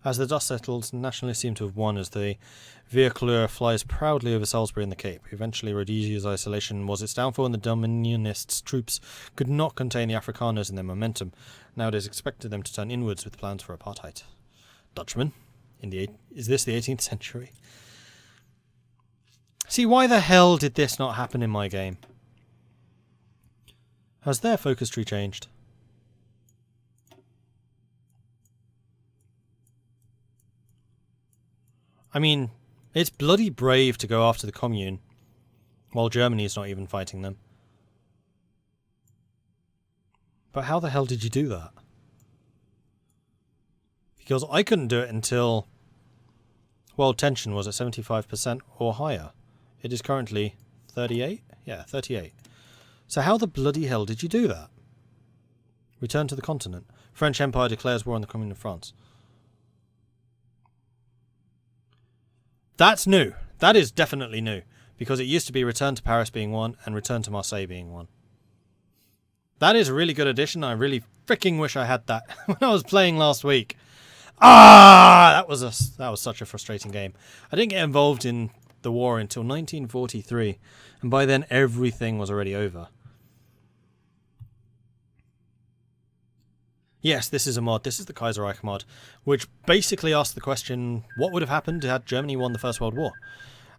As the dust settles, nationalists seem to have won as the Vierkleur flies proudly over Salisbury and the Cape. Eventually, Rhodesia's isolation was its downfall, and the Dominionists' troops could not contain the Afrikaners in their momentum. Now it is expected them to turn inwards with plans for apartheid. Dutchman? Is this the 18th century? See, why the hell did this not happen in my game? Has their focus tree changed? I mean, it's bloody brave to go after the Commune, while Germany is not even fighting them. But how the hell did you do that? Because I couldn't do it until world tension was at 75% or higher. It is currently 38? Yeah, 38. So how the bloody hell did you do that? Return to the continent. French Empire declares war on the Commune of France. That's new. That is definitely new. Because it used to be Return to Paris being one and Return to Marseille being one. That is a really good addition. I really freaking wish I had that when I was playing last week. That was such a frustrating game. I didn't get involved in the war until 1943, and by then everything was already over. Yes, this is a mod. This is the Kaiserreich mod, which basically asks the question, what would have happened had Germany won the First World War?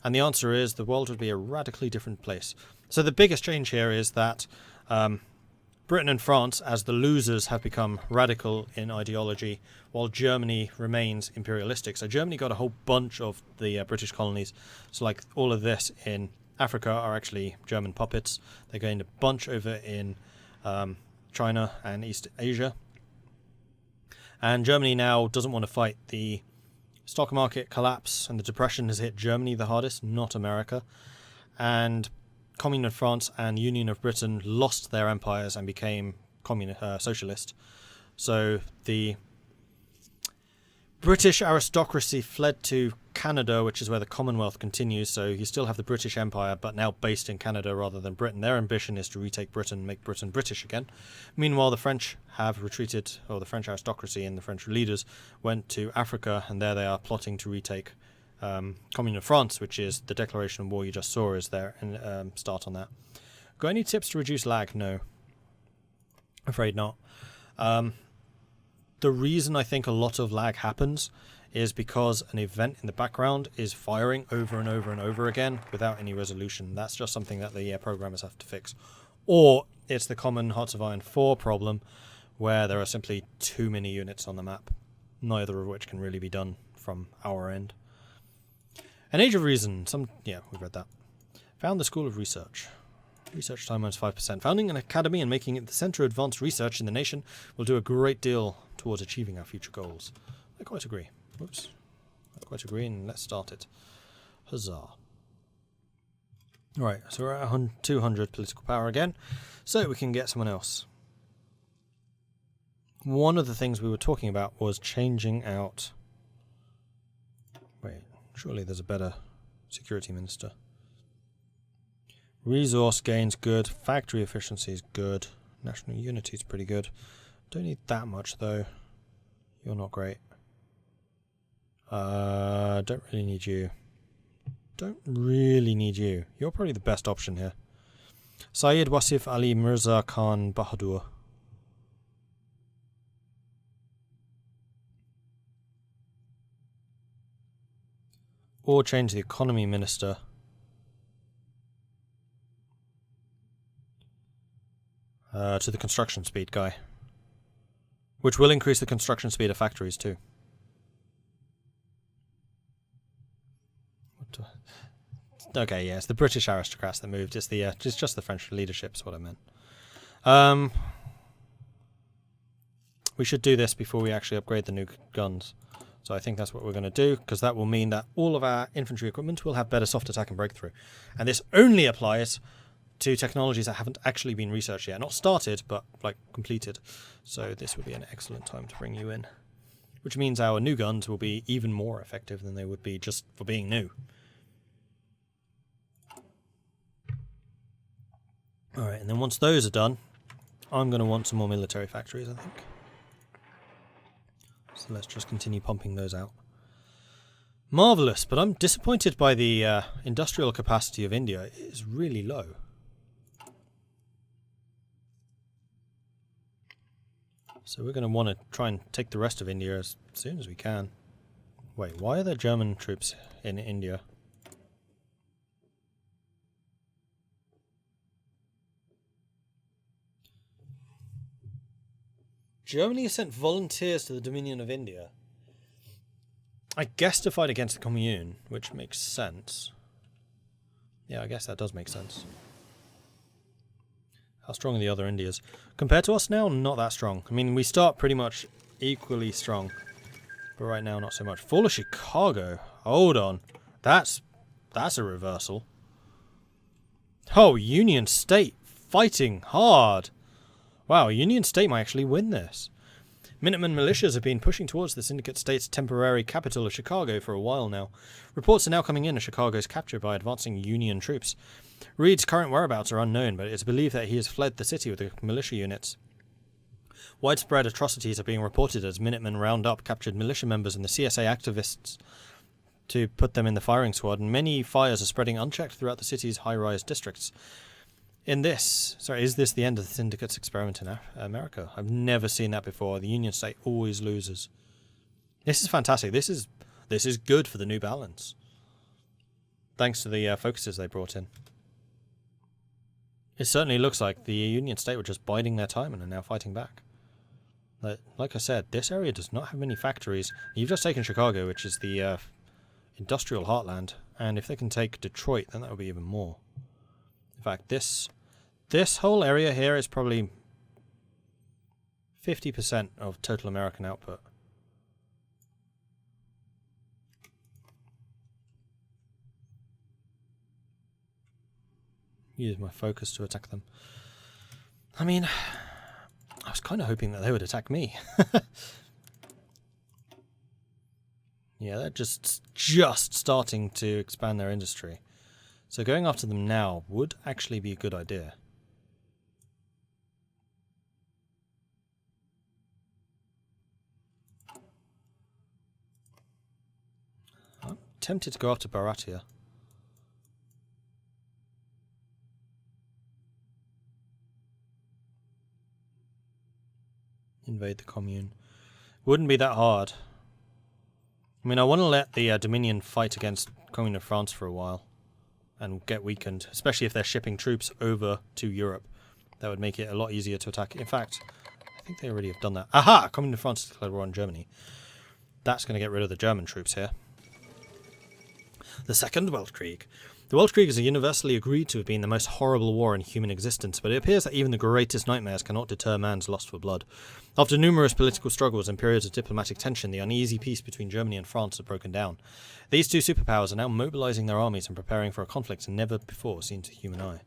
And the answer is the world would be a radically different place. So the biggest change here is that Britain and France, as the losers, have become radical in ideology, while Germany remains imperialistic. So Germany got a whole bunch of the British colonies. So like all of this in Africa are actually German puppets. They gained a bunch over in China and East Asia. And Germany now doesn't want to fight. The stock market collapse and the depression has hit Germany the hardest, not America. And Commune of France and Union of Britain lost their empires and became socialist. So the British aristocracy fled to Canada, which is where the Commonwealth continues. So you still have the British Empire, but now based in Canada rather than Britain. Their ambition is to retake Britain and make Britain British again. Meanwhile, the French have retreated, or the French aristocracy and the French leaders went to Africa, and there they are plotting to retake Commune of France, which is the declaration of war you just saw, is their start on that. Got any tips to reduce lag? No. Afraid not. The reason I think a lot of lag happens is because an event in the background is firing over and over and over again without any resolution. That's just something that the programmers have to fix. Or it's the common Hearts of Iron 4 problem, where there are simply too many units on the map, neither of which can really be done from our end. An Age of Reason. We've read that. Found the School of Research. Research time -5%. Founding an academy and making it the centre of advanced research in the nation will do a great deal towards achieving our future goals. I quite agree. Whoops. I quite agree, and let's start it. Huzzah. Alright, so we're at 200 political power again, so we can get someone else. One of the things we were talking about was changing out... Wait, surely there's a better security minister. Resource gain's good, factory efficiency is good, national unity is pretty good. Don't need that much though. You're not great. Don't really need you. Don't really need you. You're probably the best option here. Syed Wasif Ali Mirza Khan Bahadur. Or change the economy minister. To the construction speed guy. Which will increase the construction speed of factories too. Okay, yeah, it's the British aristocrats that moved. It's just the French leadership is what I meant. We should do this before we actually upgrade the new guns. So I think that's what we're going to do, because that will mean that all of our infantry equipment will have better soft attack and breakthrough. And this only applies to technologies that haven't actually been researched yet. Not started, but like completed. So this would be an excellent time to bring you in. Which means our new guns will be even more effective than they would be just for being new. Alright, and then once those are done, I'm going to want some more military factories, I think. So let's just continue pumping those out. Marvellous, but I'm disappointed by the industrial capacity of India. It is really low. So we're going to want to try and take the rest of India as soon as we can. Wait, why are there German troops in India? Germany has sent volunteers to the Dominion of India. I guess to fight against the Commune, which makes sense. Yeah, I guess that does make sense. How strong are the other Indias? Compared to us now, not that strong. I mean, we start pretty much equally strong. But right now, not so much. Fall of Chicago. Hold on. That's a reversal. Oh, Union State fighting hard. Wow, Union State might actually win this. Minutemen militias have been pushing towards the Syndicate State's temporary capital of Chicago for a while now. Reports are now coming in of Chicago's capture by advancing Union troops. Reed's current whereabouts are unknown, but it's believed that he has fled the city with the militia units. Widespread atrocities are being reported as Minutemen round up captured militia members and the CSA activists to put them in the firing squad, and many fires are spreading unchecked throughout the city's high-rise districts. Is this the end of the Syndicate's experiment in America? I've never seen that before. The Union State always loses. This is fantastic. This is good for the New Balance. Thanks to the focuses they brought in. It certainly looks like the Union State were just biding their time and are now fighting back. Like I said, this area does not have many factories. You've just taken Chicago, which is the industrial heartland, and if they can take Detroit, then that would be even more. In fact, this whole area here is probably 50% of total American output. Use my focus to attack them. I mean, I was kind of hoping that they would attack me. Yeah, they're just starting to expand their industry. So going after them now would actually be a good idea. I'm tempted to go after Baratia. Invade the commune. Wouldn't be that hard. I mean, I want to let the Dominion fight against Commune of France for a while and get weakened, especially if they're shipping troops over to Europe. That would make it a lot easier to attack. In fact, I think they already have done that. Aha! Commune of France declared war on Germany. That's going to get rid of the German troops here. The Second Weltkrieg. The Weltkrieg is universally agreed to have been the most horrible war in human existence, but it appears that even the greatest nightmares cannot deter man's lust for blood. After numerous political struggles and periods of diplomatic tension, the uneasy peace between Germany and France had broken down. These two superpowers are now mobilizing their armies and preparing for a conflict never before seen to the human eye.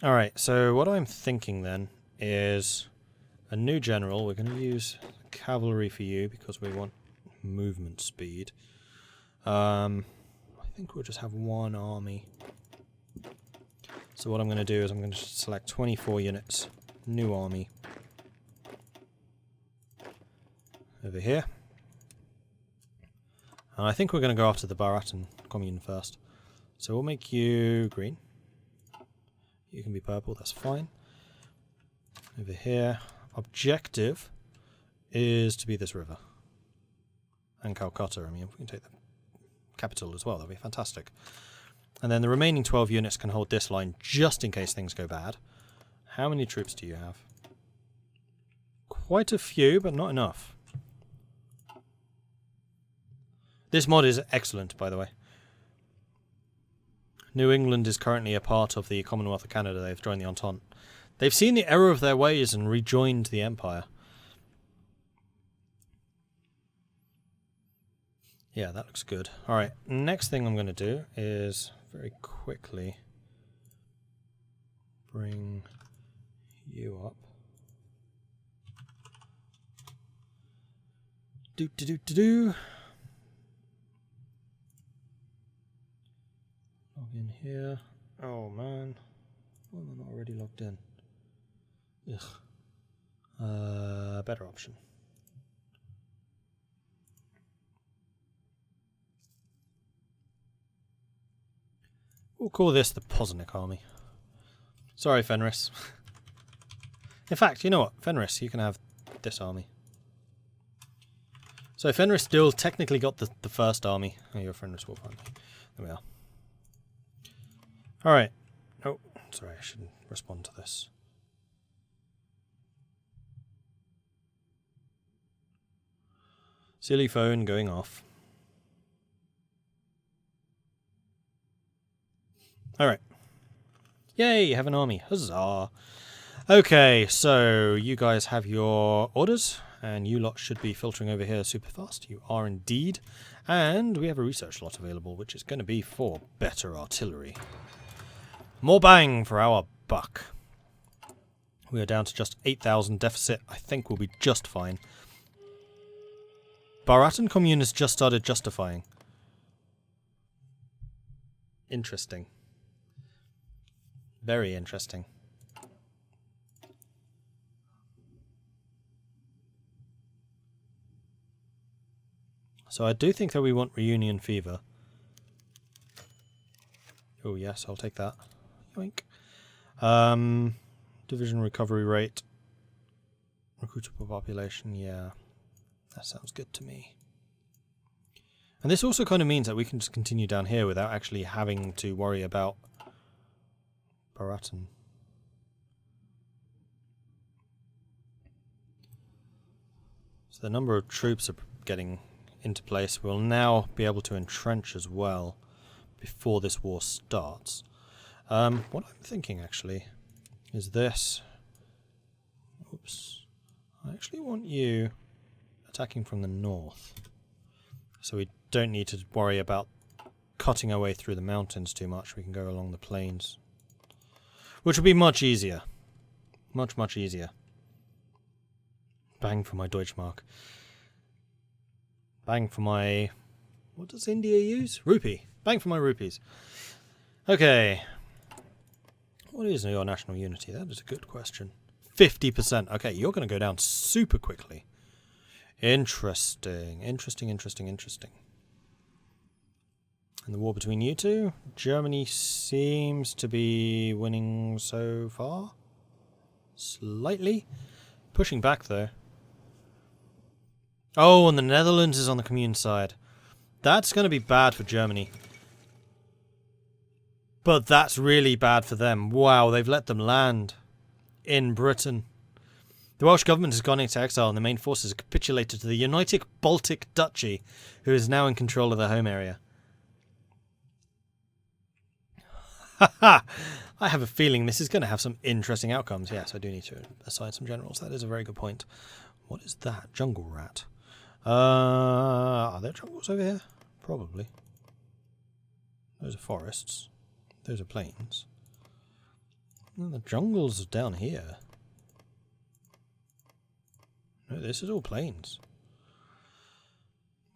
Alright, so what I'm thinking then is a new general. We're going to use cavalry for you because we want movement speed. I think we'll just have one army. So what I'm going to do is I'm going to select 24 units. New army. Over here. And I think we're going to go after the Baratan commune first. So we'll make you green. You can be purple, that's fine. Over here. Objective is to be this river. And Calcutta. I mean, if we can take the capital as well, that'd be fantastic. And then the remaining 12 units can hold this line just in case things go bad. How many troops do you have? Quite a few, but not enough. This mod is excellent, by the way. New England is currently a part of the Commonwealth of Canada. They've joined the Entente. They've seen the error of their ways and rejoined the Empire. Yeah, that looks good. Alright, next thing I'm going to do is very quickly bring you up. Log in here. Oh man. Why am I not already logged in? Ugh. Better option. We'll call this the Poznik army. Sorry, Fenris. In fact, you know what? Fenris, you can have this army. So Fenris still technically got the first army. Oh, you're Fenris Wolf army. There we are. Alright. Oh, sorry, I shouldn't respond to this. Silly phone going off. Alright. Yay, have an army. Huzzah. Okay, so you guys have your orders, and you lot should be filtering over here super fast. You are indeed. And we have a research slot available, which is going to be for better artillery. More bang for our buck. We are down to just 8,000 deficit. I think we'll be just fine. Baratan Commune has just started justifying. Interesting. Very interesting. So I do think that we want reunion fever. Oh yes, I'll take that. Yoink. Division recovery rate. Recruitable population, yeah. That sounds good to me. And this also kind of means that we can just continue down here without actually having to worry about Baratan. So the number of troops are getting into place. We'll now be able to entrench as well before this war starts. What I'm thinking actually is this. Oops. I actually want you attacking from the north. So we don't need to worry about cutting our way through the mountains too much. We can go along the plains. Which will be much easier. Much, much easier. Bang for my Deutschmark. Bang for my... What does India use? Rupee. Bang for my rupees. Okay. What is your national unity? That is a good question. 50%. Okay, you're going to go down super quickly. Interesting. Interesting, interesting, interesting. And the war between you two? Germany seems to be winning so far. Slightly. Pushing back, though. Oh, and the Netherlands is on the Commune side. That's going to be bad for Germany. But that's really bad for them. Wow, they've let them land in Britain. The Welsh government has gone into exile and the main forces have capitulated to the United Baltic Duchy, who is now in control of their home area. Haha! I have a feeling this is going to have some interesting outcomes. Yes, I do need to assign some generals. That is a very good point. What is that? Jungle rat. Are there jungles over here? Probably. Those are forests. Those are plains. And the jungles are down here. No, this is all plains.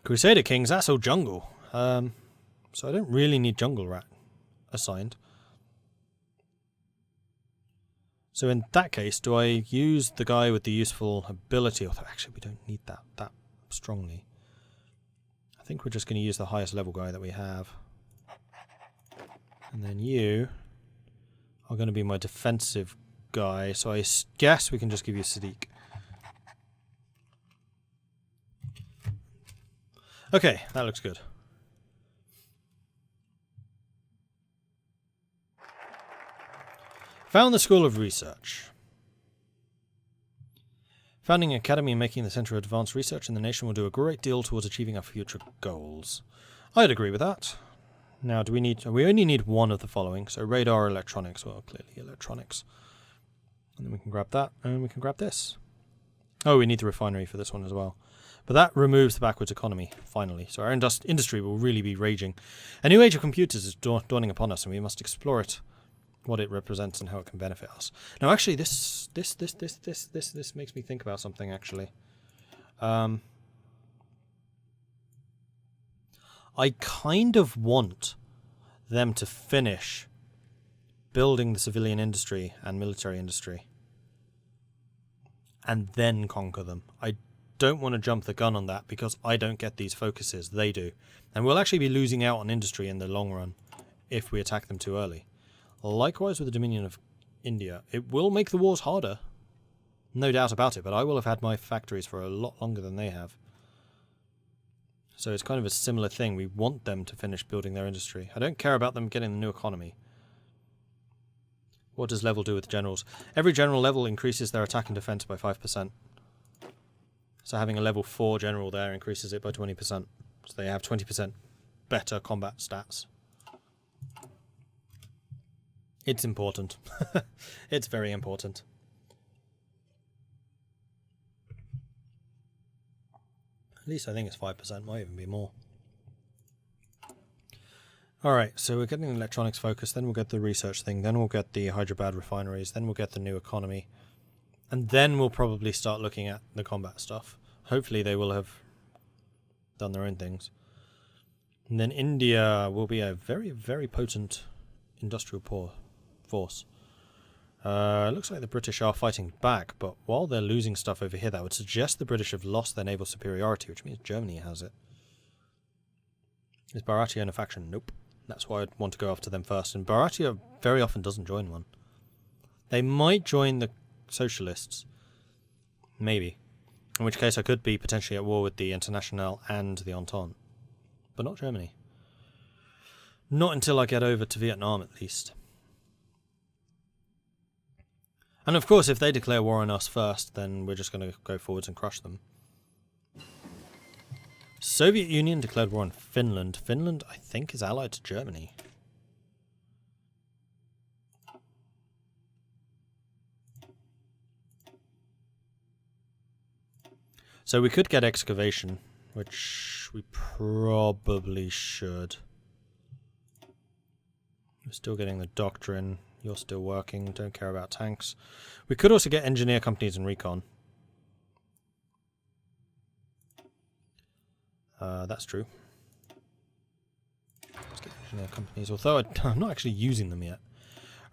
Crusader Kings, that's all jungle. So I don't really need jungle rat assigned. So in that case, do I use the guy with the useful ability? Although actually we don't need that strongly. I think we're just going to use the highest level guy that we have. And then you are going to be my defensive guy. So I guess we can just give you Sadiq. Okay, that looks good. Found the School of Research. Founding an academy and making the centre of advanced research in the nation will do a great deal towards achieving our future goals. I'd agree with that. Now, do we need... We only need one of the following. So radar, electronics. Well, clearly electronics. And then we can grab that, and we can grab this. Oh, we need the refinery for this one as well. But that removes the backwards economy, finally. So our industry will really be raging. A new age of computers is dawning upon us, and we must explore it, what it represents and how it can benefit us. Now, actually, this makes me think about something, actually. I kind of want them to finish building the civilian industry and military industry and then conquer them. I don't want to jump the gun on that because I don't get these focuses. They do. And we'll actually be losing out on industry in the long run if we attack them too early. Likewise with the Dominion of India. It will make the wars harder, no doubt about it, but I will have had my factories for a lot longer than they have. So it's kind of a similar thing. We want them to finish building their industry. I don't care about them getting the new economy. What does level do with generals? Every general level increases their attack and defense by 5%. So having a level 4 general there increases it by 20%. So they have 20% better combat stats. It's important. It's very important. At least I think it's 5%, might even be more. Alright, so we're getting the electronics focus, then we'll get the research thing, then we'll get the Hyderabad refineries, then we'll get the new economy. And then we'll probably start looking at the combat stuff. Hopefully they will have done their own things. And then India will be a very, very potent industrial force. It looks like the British are fighting back, but while they're losing stuff over here, that would suggest the British have lost their naval superiority, which means Germany has it. Is Bharati in a faction? Nope. That's why I'd want to go after them first. And Bharati very often doesn't join one. They might join the Socialists. Maybe. In which case I could be potentially at war with the Internationale and the Entente. But not Germany. Not until I get over to Vietnam, at least. And of course, if they declare war on us first, then we're just going to go forwards and crush them. Soviet Union declared war on Finland. Finland, I think, is allied to Germany. So we could get excavation, which we probably should. We're still getting the doctrine. You're still working. Don't care about tanks. We could also get engineer companies and recon. That's true. Let's get engineer companies, although I'm not actually using them yet.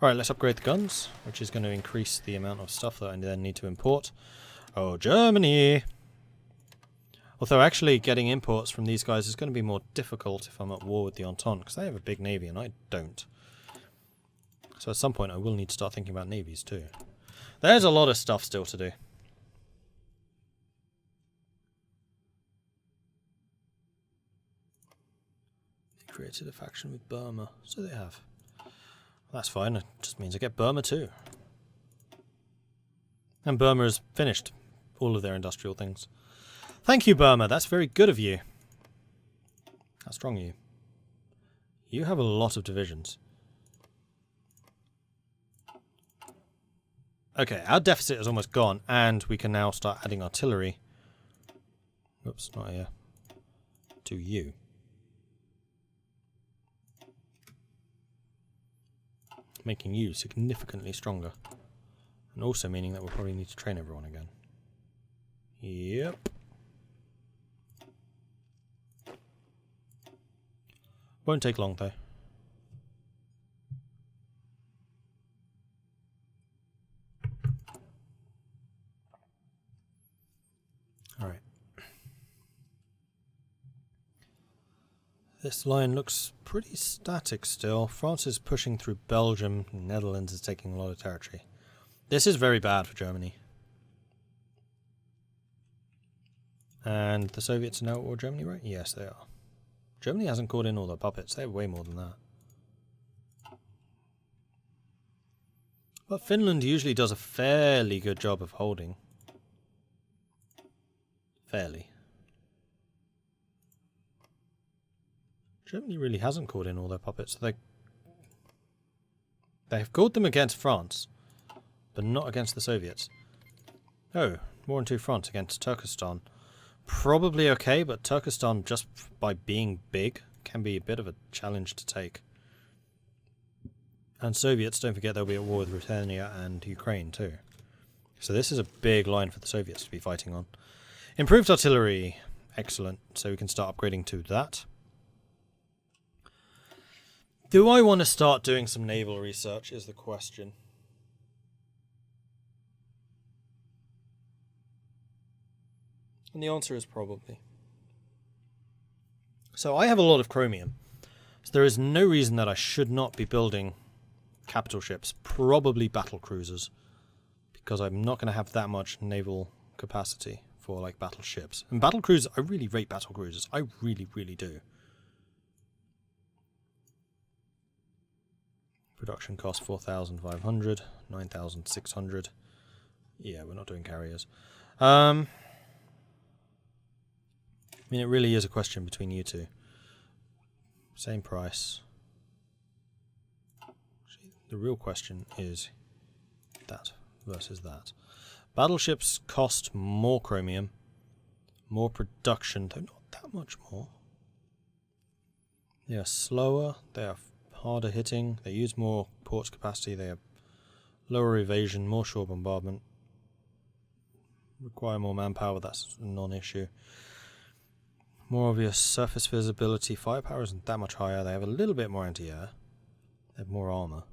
Alright, let's upgrade the guns, which is going to increase the amount of stuff that I then need to import. Oh, Germany! Although actually getting imports from these guys is going to be more difficult if I'm at war with the Entente, because they have a big navy and I don't. So at some point I will need to start thinking about navies too. There's a lot of stuff still to do. They created a faction with Burma, so they have. That's fine, it just means I get Burma too. And Burma has finished all of their industrial things. Thank you, Burma, that's very good of you. How strong are you? You have a lot of divisions. Okay, our deficit is almost gone, and we can now start adding artillery. Oops, not here. To you. Making you significantly stronger. And also meaning that we'll probably need to train everyone again. Yep. Won't take long though. Alright. This line looks pretty static still. France is pushing through Belgium. Netherlands is taking a lot of territory. This is very bad for Germany. And the Soviets are now at war with Germany, right? Yes, they are. Germany hasn't called in all their puppets. They have way more than that. But Finland usually does a fairly good job of holding. Fairly. Germany really hasn't called in all their puppets. They've called them against France, but not against the Soviets. Oh, War on Two Fronts against Turkestan. Probably okay, but Turkestan, just by being big, can be a bit of a challenge to take. And Soviets, don't forget they'll be at war with Ruthenia and Ukraine too. So this is a big line for the Soviets to be fighting on. Improved artillery. Excellent. So we can start upgrading to that. Do I want to start doing some naval research is the question. And the answer is probably. So I have a lot of chromium. So there is no reason that I should not be building capital ships, probably battle cruisers, because I'm not going to have that much naval capacity for like battleships. And battle cruisers, I really rate battle cruisers. I really, really do. Production cost 4,500, 9,600. Yeah, we're not doing carriers. I mean, it really is a question between you two. Same price. The real question is that versus that. Battleships cost more chromium, more production, though not that much more. They are slower, they are harder hitting, they use more port capacity, they have lower evasion, more shore bombardment, require more manpower, that's a non-issue. More obvious surface visibility, firepower isn't that much higher, they have a little bit more anti-air, they have more armour.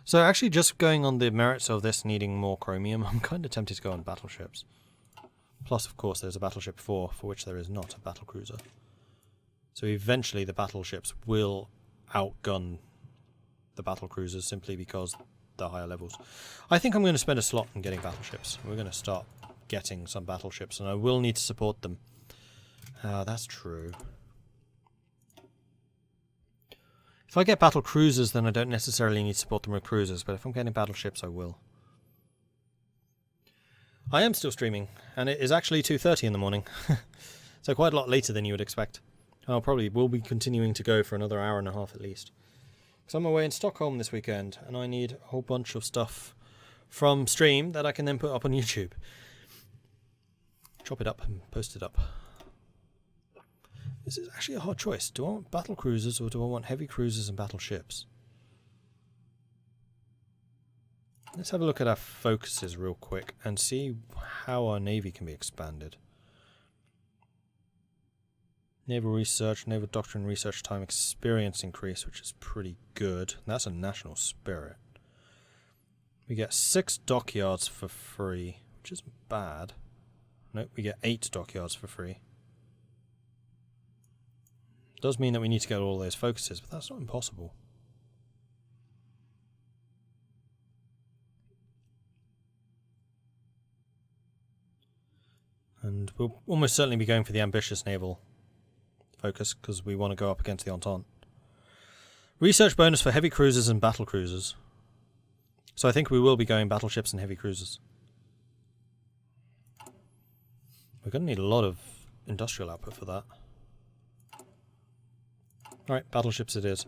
So actually just going on the merits of this needing more chromium, I'm kind of tempted to go on battleships. Plus, of course, there's a battleship 4, for which there is not a battlecruiser. So eventually the battleships will outgun the battlecruisers simply because they're higher levels. I think I'm going to spend a slot on getting battleships. We're going to start getting some battleships, and I will need to support them. That's true. If I get battle cruisers, then I don't necessarily need to support them with cruisers, but if I'm getting battleships, I will. I am still streaming, and it is actually 2:30 in the morning, so quite a lot later than you would expect. I'll probably will be continuing to go for another hour and a half at least. Because I'm away in Stockholm this weekend, and I need a whole bunch of stuff from stream that I can then put up on YouTube. Chop it up and post it up. This is actually a hard choice. Do I want battle cruisers or do I want heavy cruisers and battleships? Let's have a look at our focuses real quick and see how our navy can be expanded. Naval research, naval doctrine research time experience increase, which is pretty good. That's a national spirit. We get 6 dockyards for free, which isn't bad. Nope, we get 8 dockyards for free. Does mean that we need to get all those focuses, but that's not impossible. And we'll almost certainly be going for the ambitious naval focus, because we want to go up against the Entente. Research bonus for heavy cruisers and battle cruisers. So I think we will be going battleships and heavy cruisers. We're going to need a lot of industrial output for that. Alright, battleships it is.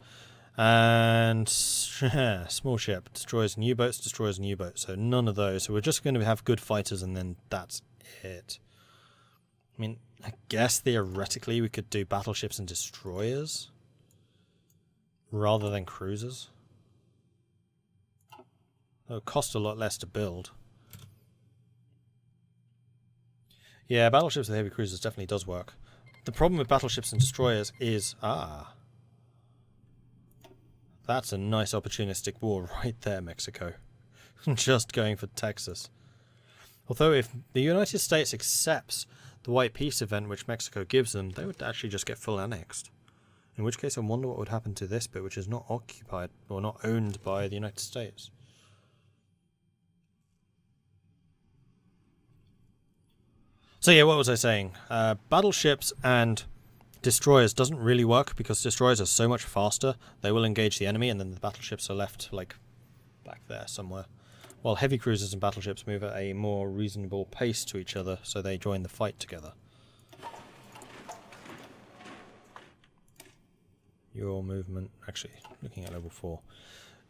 And small ship, destroys and U-boats, destroys and U-boats. So none of those. So we're just going to have good fighters and then that's it. I mean, I guess theoretically we could do battleships and destroyers rather than cruisers. It would cost a lot less to build. Yeah, battleships with heavy cruisers definitely does work. The problem with battleships and destroyers is... that's a nice opportunistic war right there, Mexico. Just going for Texas. Although if the United States accepts the White Peace event which Mexico gives them, they would actually just get full annexed. In which case I wonder what would happen to this bit which is not occupied or not owned by the United States. So yeah, what was I saying? Battleships and destroyers doesn't really work because destroyers are so much faster. They will engage the enemy and then the battleships are left like back there somewhere. While heavy cruisers and battleships move at a more reasonable pace to each other, so they join the fight together. Your movement, actually, looking at level 4.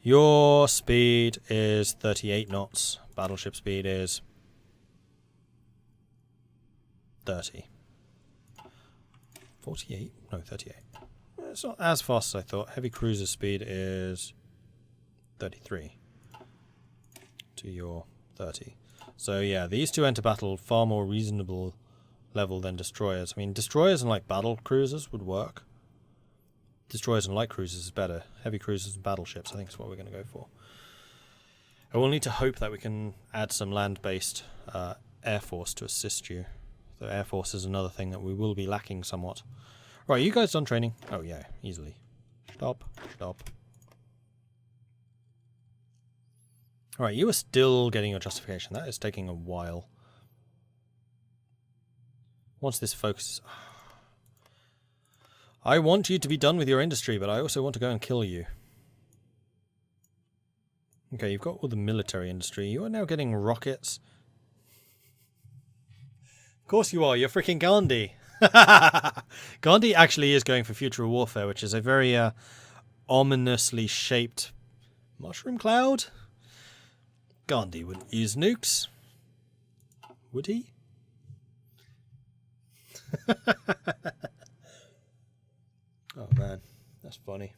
Your speed is 38 knots. Battleship speed is 30. 48? No, 38. It's not as fast as I thought. Heavy cruiser speed is 33 to your 30. So yeah, these two enter battle far more reasonable level than destroyers. I mean, destroyers and like battle cruisers would work. Destroyers and light cruisers is better. Heavy cruisers and battleships, I think is what we're going to go for. I will need to hope that we can add some land-based air force to assist you The Air Force is another thing that we will be lacking somewhat. Right, you guys done training? Oh yeah, easily. Stop. Stop. Alright, you are still getting your justification. That is taking a while. Once this focuses... I want you to be done with your industry, but I also want to go and kill you. Okay, you've got all the military industry. You are now getting rockets. Of course you are. You're freaking Gandhi. Gandhi actually is going for future warfare, which is a very ominously shaped mushroom cloud. Gandhi wouldn't use nukes. Would he? Oh man, that's funny.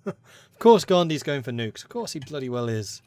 Of course Gandhi's going for nukes. Of course he bloody well is.